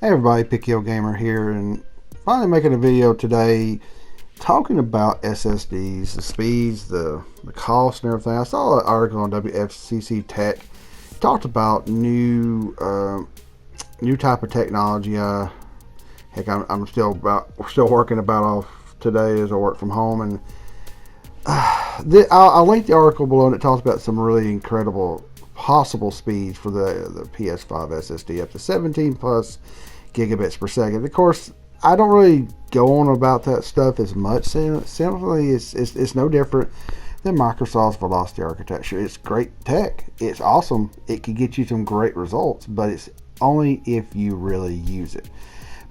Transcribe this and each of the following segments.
Hey everybody, Pickyo Gamer here, and finally making a video today talking about SSDs, the speeds, the cost, and everything. I saw an article on WFCC Tech. It talked about new type of technology. Heck, I'm still working about off today as I work from home, and I'll link the article below, and it talks about some really incredible possible speeds for the PS5 SSD, up to 17 plus gigabits per second. Of course, I don't really go on about that stuff as much. Simply, it's no different than Microsoft's Velocity architecture. It's great tech. It's awesome. It can get you some great results, but it's only if you really use it.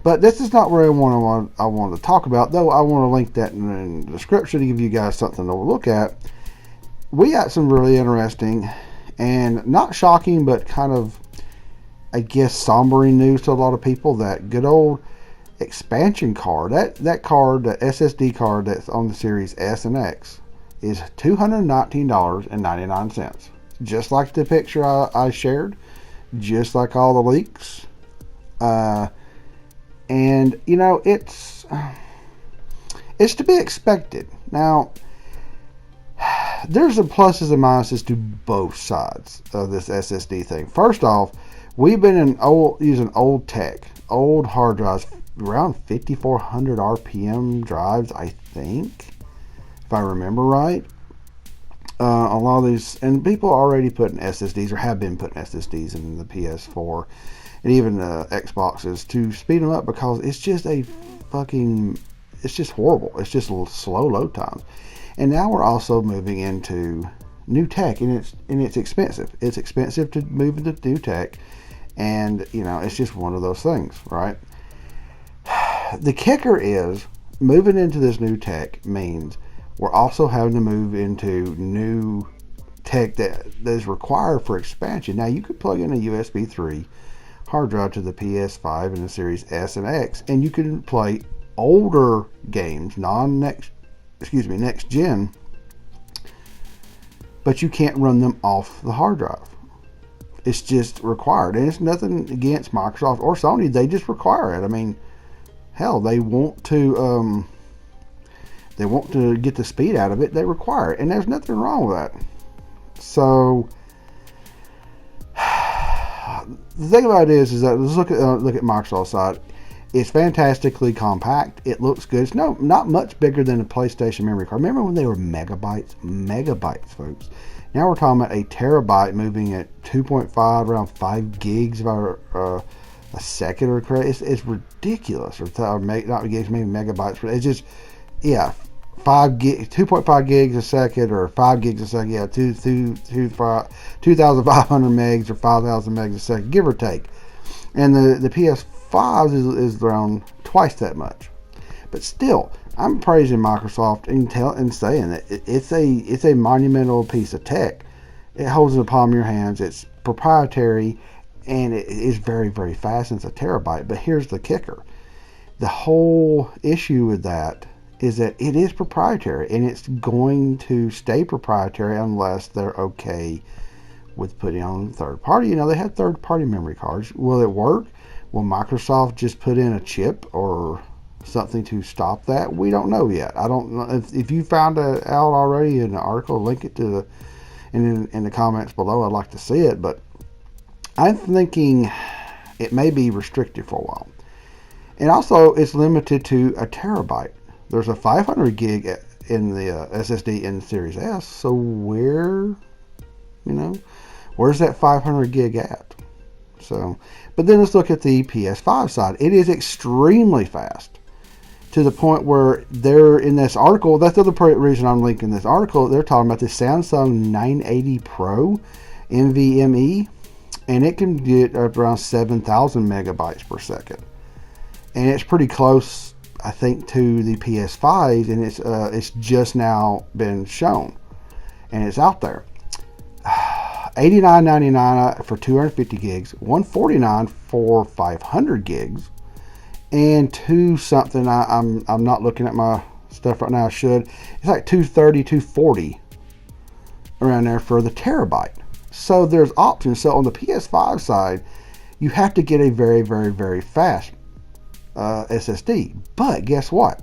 But this is not what I want to talk about, though. I want to link that in the description to give you guys something to look at. We got some really interesting and not shocking, but kind of, I guess, sombering news to a lot of people. That good old expansion card, that card, the SSD card that's on the Series S and X, is $219.99. Just like the picture I shared, just like all the leaks. And you know, it's to be expected. Now, there's some pluses and minuses to both sides of this SSD thing. First off, we've been using old tech, old hard drives, around 5,400 RPM drives, I think, if I remember right. A lot of these, and people are already putting SSDs, or have been putting SSDs in the PS4 and even Xboxes to speed them up, because it's just it's just horrible. It's just a little slow load times. And now we're also moving into new tech, and it's expensive. It's expensive to move into new tech, and you know, it's just one of those things, right? The kicker is, moving into this new tech means we're also having to move into new tech that is required for expansion. Now, you could plug in a USB 3 hard drive to the PS5 and the Series S and X, and you can play older games, next gen, but you can't run them off the hard drive. It's just required, and it's nothing against Microsoft or Sony. They just require it. I mean, hell, they want to get the speed out of it. They require it, and there's nothing wrong with that. So the thing about it is that let's look at Microsoft's side. It's fantastically compact. It looks good. It's not much bigger than a PlayStation memory card. Remember when they were megabytes, folks? Now we're talking about a terabyte moving at 2.5, around 5 gigs a second, or it's ridiculous. Or not gigs, maybe megabytes. But it's just, yeah, 2.5 gigs a second, or 5 gigs a second. Yeah, 2,500 megs or 5,000 megs a second, give or take. And the PS5 is around twice that much. But still, I'm praising Microsoft and saying that it's a monumental piece of tech. It holds in the palm of your hands. It's proprietary, and it is very, very fast. And it's a terabyte. But here's the kicker: the whole issue with that is that it is proprietary, and it's going to stay proprietary unless they're okay with putting on third party. You know, they have third party memory cards. Will it work? Will Microsoft just put in a chip or something to stop that? We don't know yet. I don't know if you found it out already in the article. Link it to in the comments below. I'd like to see it, but I'm thinking it may be restricted for a while. And also, it's limited to a terabyte. There's a 500 gig in the SSD in the Series S. So where's that 500 gig at? So, but then let's look at the PS5 side. It is extremely fast, to the point where they're in this article. That's the other reason I'm linking this article. They're talking about the Samsung 980 Pro NVMe, and it can get up around 7,000 megabytes per second, and it's pretty close, I think, to the PS5, and it's just now been shown, and it's out there. $89.99 for 250 gigs, $149 for 500 gigs, and I'm not looking at my stuff right now. I should. It's like $230, $240 around there for the terabyte. So there's options. So on the PS5 side, you have to get a very, very, very fast SSD. But guess what?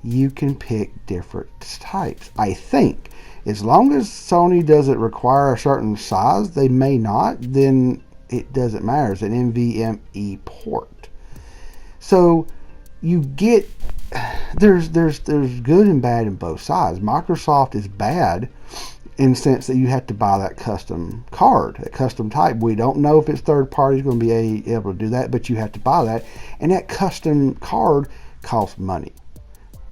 You can pick different types. I think as long as Sony doesn't require a certain size, they may not, then it doesn't matter. It's an NVMe port. So you get, there's good and bad in both sides. Microsoft is bad in the sense that you have to buy that custom card, that custom type. We don't know if it's third party is going to be able to do that, but you have to buy that, and that custom card costs money.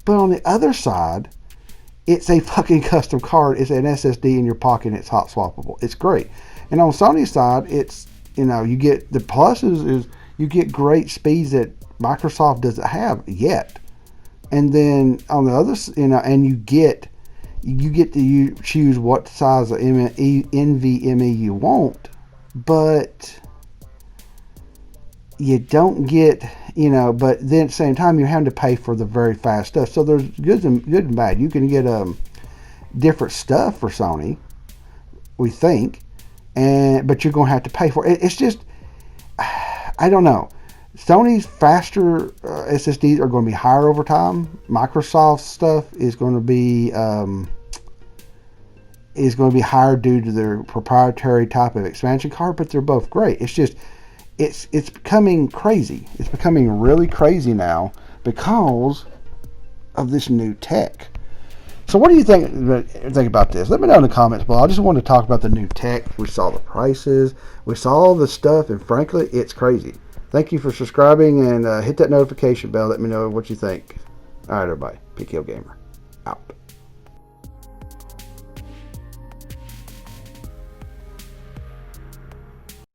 But on the other side, it's a fucking custom card. It's an SSD in your pocket, and it's hot swappable. It's great. And on Sony's side, it's, you get the pluses is you get great speeds that Microsoft doesn't have yet. And then on the other, and you get to choose what size of NVMe you want, but you don't get, but then at the same time you're having to pay for the very fast stuff. So there's good and bad. You can get different stuff for Sony, we think, but you're going to have to pay for it. It's just, I don't know. Sony's faster SSDs are going to be higher over time. Microsoft's stuff is going to be higher due to their proprietary type of expansion card, but they're both great. It's just it's becoming crazy. It's becoming really crazy now because of this new tech. So what do you think about this? Let me know in the comments below. I just wanted to talk about the new tech. We saw the prices. We saw all the stuff, and frankly, it's crazy. Thank you for subscribing, and hit that notification bell. Let me know what you think. All right, everybody. PKO Gamer. Out.